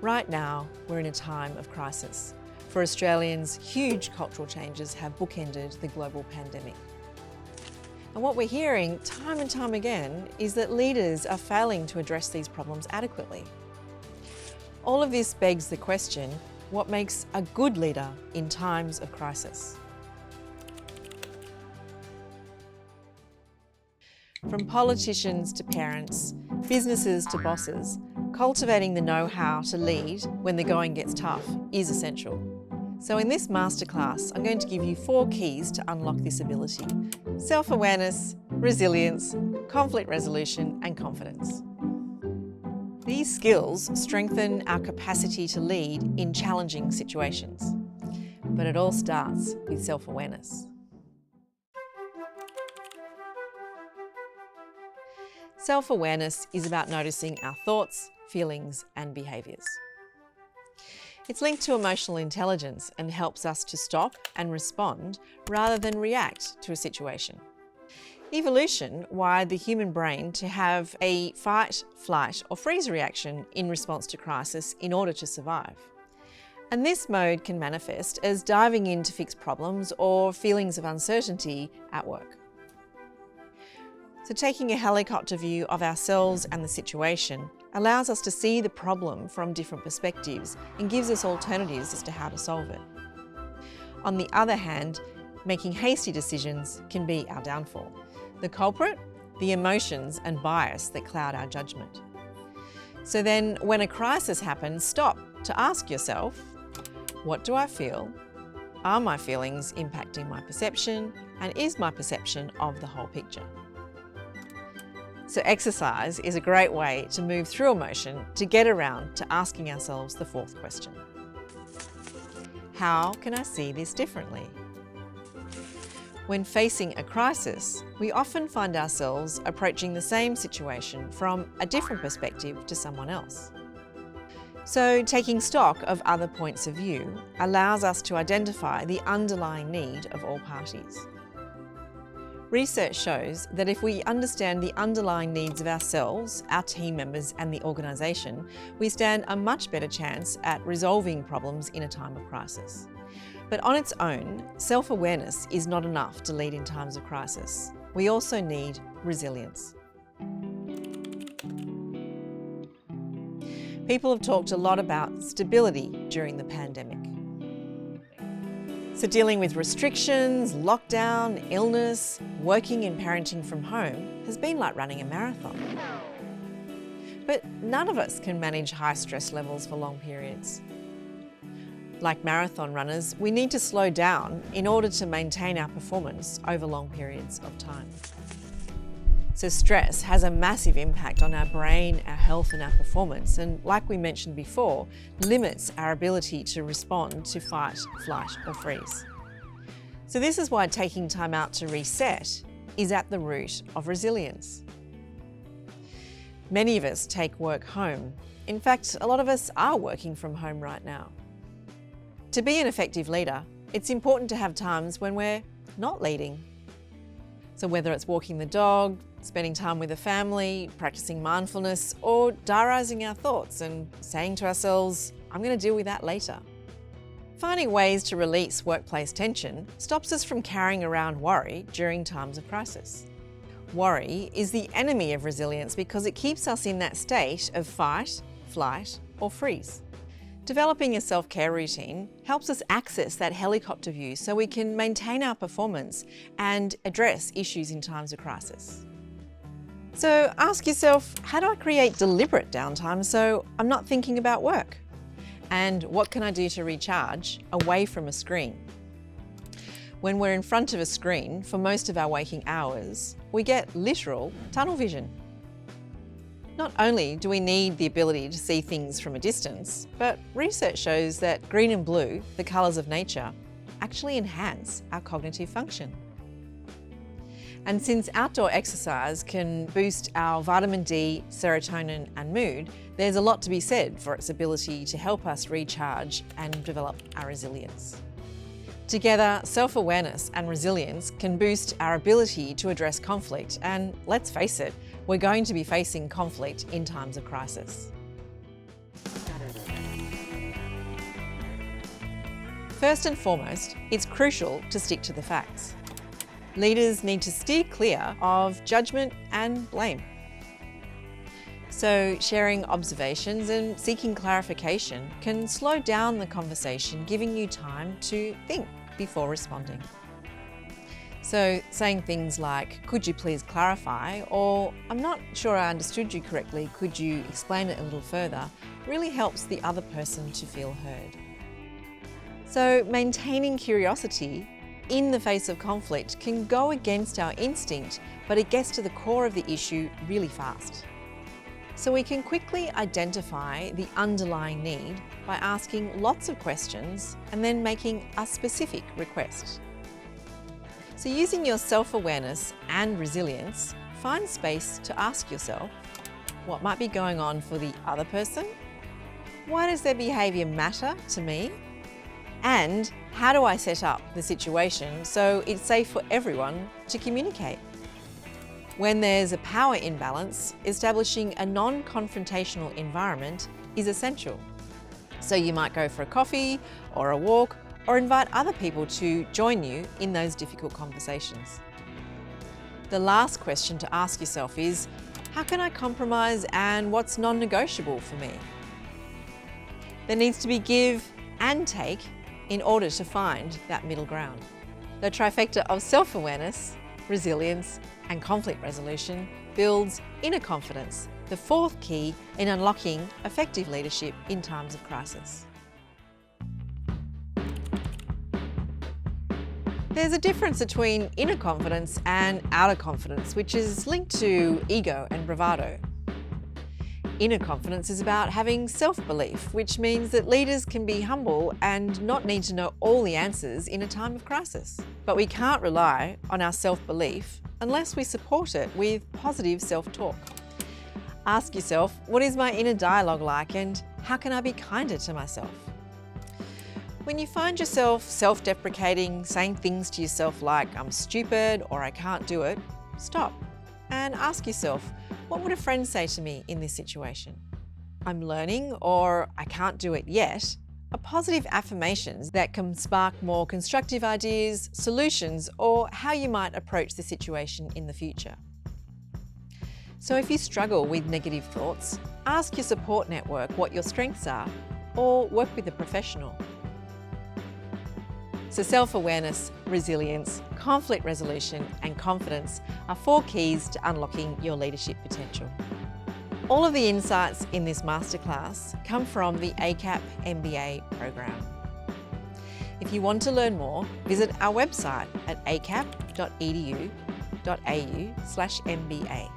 Right now, we're in a time of crisis. For Australians, huge cultural changes have bookended the global pandemic. And what we're hearing time and time again is that leaders are failing to address these problems adequately. All of this begs the question, what makes a good leader in times of crisis? From politicians to parents, businesses to bosses, cultivating the know-how to lead when the going gets tough is essential. So in this masterclass, I'm going to give you 4 keys to unlock this ability: self-awareness, resilience, conflict resolution, and confidence. These skills strengthen our capacity to lead in challenging situations. But it all starts with self-awareness. Self-awareness is about noticing our thoughts, feelings, and behaviours. It's linked to emotional intelligence and helps us to stop and respond rather than react to a situation. Evolution wired the human brain to have a fight, flight, or freeze reaction in response to crisis in order to survive. And this mode can manifest as diving in to fix problems or feelings of uncertainty at work. So taking a helicopter view of ourselves and the situation allows us to see the problem from different perspectives and gives us alternatives as to how to solve it. On the other hand, making hasty decisions can be our downfall. The culprit? The emotions and bias that cloud our judgment. So then, when a crisis happens, stop to ask yourself, what do I feel? Are my feelings impacting my perception? And is my perception of the whole picture? So exercise is a great way to move through emotion to get around to asking ourselves the 4th question. How can I see this differently? When facing a crisis, we often find ourselves approaching the same situation from a different perspective to someone else. So taking stock of other points of view allows us to identify the underlying need of all parties. Research shows that if we understand the underlying needs of ourselves, our team members and the organisation, we stand a much better chance at resolving problems in a time of crisis. But on its own, self-awareness is not enough to lead in times of crisis. We also need resilience. People have talked a lot about stability during the pandemic. So dealing with restrictions, lockdown, illness, working and parenting from home has been like running a marathon. But none of us can manage high stress levels for long periods. Like marathon runners, we need to slow down in order to maintain our performance over long periods of time. So stress has a massive impact on our brain, our health and our performance, and like we mentioned before, limits our ability to respond to fight, flight or freeze. So this is why taking time out to reset is at the root of resilience. Many of us take work home. In fact, a lot of us are working from home right now. To be an effective leader, it's important to have times when we're not leading. So whether it's walking the dog, spending time with a family, practicing mindfulness, or diarising our thoughts and saying to ourselves, I'm going to deal with that later. Finding ways to release workplace tension stops us from carrying around worry during times of crisis. Worry is the enemy of resilience because it keeps us in that state of fight, flight, or freeze. Developing a self-care routine helps us access that helicopter view so we can maintain our performance and address issues in times of crisis. So ask yourself, how do I create deliberate downtime so I'm not thinking about work? And what can I do to recharge away from a screen? When we're in front of a screen for most of our waking hours, we get literal tunnel vision. Not only do we need the ability to see things from a distance, but research shows that green and blue, the colours of nature, actually enhance our cognitive function. And since outdoor exercise can boost our vitamin D, serotonin and mood, there's a lot to be said for its ability to help us recharge and develop our resilience. Together, self-awareness and resilience can boost our ability to address conflict, and let's face it, we're going to be facing conflict in times of crisis. First and foremost, it's crucial to stick to the facts. Leaders need to steer clear of judgment and blame. So sharing observations and seeking clarification can slow down the conversation, giving you time to think before responding. So saying things like, "Could you please clarify?" or "I'm not sure I understood you correctly, could you explain it a little further?" really helps the other person to feel heard. So maintaining curiosity in the face of conflict can go against our instinct, but it gets to the core of the issue really fast. So we can quickly identify the underlying need by asking lots of questions and then making a specific request. So using your self-awareness and resilience, find space to ask yourself, what might be going on for the other person? Why does their behaviour matter to me? And how do I set up the situation so it's safe for everyone to communicate? When there's a power imbalance, establishing a non-confrontational environment is essential. So you might go for a coffee or a walk or invite other people to join you in those difficult conversations. The last question to ask yourself is, how can I compromise and what's non-negotiable for me? There needs to be give and take in order to find that middle ground. The trifecta of self-awareness, resilience, and conflict resolution builds inner confidence, the fourth key in unlocking effective leadership in times of crisis. There's a difference between inner confidence and outer confidence, which is linked to ego and bravado. Inner confidence is about having self-belief, which means that leaders can be humble and not need to know all the answers in a time of crisis. But we can't rely on our self-belief unless we support it with positive self-talk. Ask yourself, what is my inner dialogue like and how can I be kinder to myself? When you find yourself self-deprecating, saying things to yourself like, "I'm stupid" or "I can't do it," stop and ask yourself, what would a friend say to me in this situation? "I'm learning" or "I can't do it yet" are positive affirmations that can spark more constructive ideas, solutions, or how you might approach the situation in the future. So if you struggle with negative thoughts, ask your support network what your strengths are, or work with a professional. So self-awareness, resilience, conflict resolution, and confidence are 4 keys to unlocking your leadership potential. All of the insights in this masterclass come from the ACAP MBA program. If you want to learn more, visit our website at acap.edu.au/MBA.